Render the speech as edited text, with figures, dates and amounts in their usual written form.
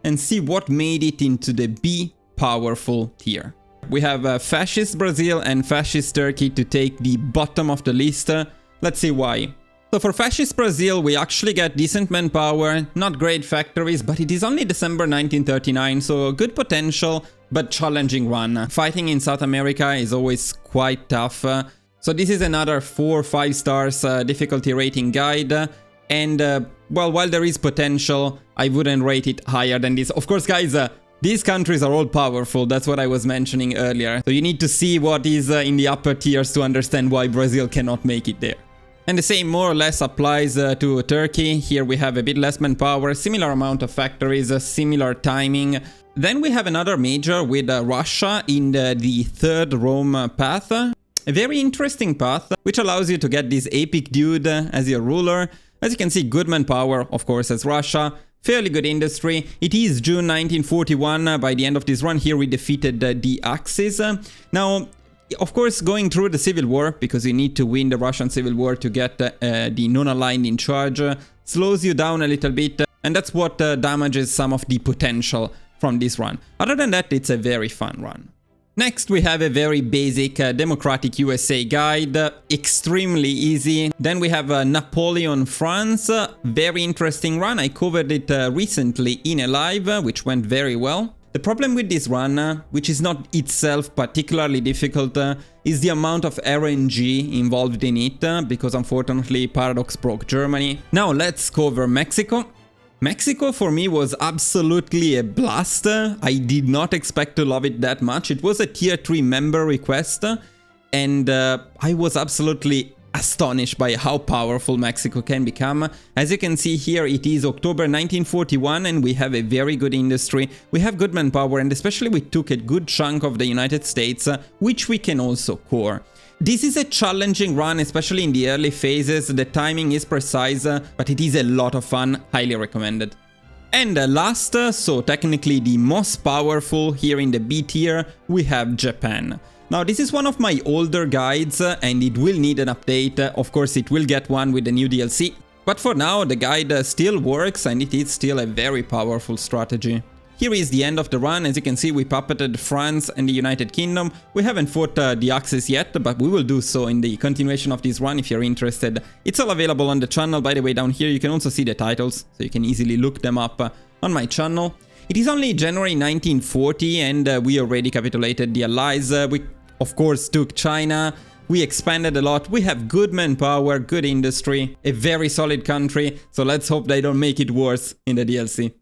and see what made it into the B powerful tier. We have fascist Brazil and fascist Turkey to take the bottom of the list. Let's see why. So for fascist Brazil, we actually get decent manpower, not great factories, but it is only December 1939, so good potential, but challenging run. Fighting in South America is always quite tough. So this is another 4 or 5 stars difficulty rating guide. And well, while there is potential, I wouldn't rate it higher than this. Of course, guys, these countries are all powerful, that's what I was mentioning earlier. So you need to see what is in the upper tiers to understand why Brazil cannot make it there. And the same more or less applies to Turkey. Here we have a bit less manpower, similar amount of factories, similar timing. Then we have another major with Russia in the third Rome path. A very interesting path, which allows you to get this epic dude as your ruler. As you can see, good manpower, of course, as Russia. Fairly good industry. It is June 1941. By the end of this run here, we defeated the Axis. Now, of course, going through the civil war, because you need to win the Russian civil war to get the non-aligned in charge, slows you down a little bit, and that's what damages some of the potential from this run. Other than that, it's a very fun run. Next, we have a very basic Democratic USA guide, extremely easy. Then we have Napoleon France, very interesting run. I covered it recently in a live, which went very well. The problem with this run, which is not itself particularly difficult, is the amount of RNG involved in it, because unfortunately Paradox broke Germany. Now let's cover Mexico. Mexico for me was absolutely a blast. I did not expect to love it that much. It was a tier 3 member request, and I was absolutely astonished by how powerful Mexico can become. As you can see here, it is October 1941 and we have a very good industry. We have good manpower, and especially we took a good chunk of the United States, which we can also core. This is a challenging run, especially in the early phases. The timing is precise, but it is a lot of fun. Highly recommended. And last, so technically the most powerful here in the B tier, we have Japan. Now, this is one of my older guides and it will need an update. Of course, it will get one with the new DLC. But for now, the guide still works and it is still a very powerful strategy. Here is the end of the run. As you can see, we puppeted France and the United Kingdom. We haven't fought the Axis yet, but we will do so in the continuation of this run if you're interested. It's all available on the channel. By the way, down here you can also see the titles, so you can easily look them up on my channel. It is only January 1940 and we already capitulated the Allies. We of course took China. We expanded a lot. We have good manpower, good industry, a very solid country. So let's hope they don't make it worse in the DLC.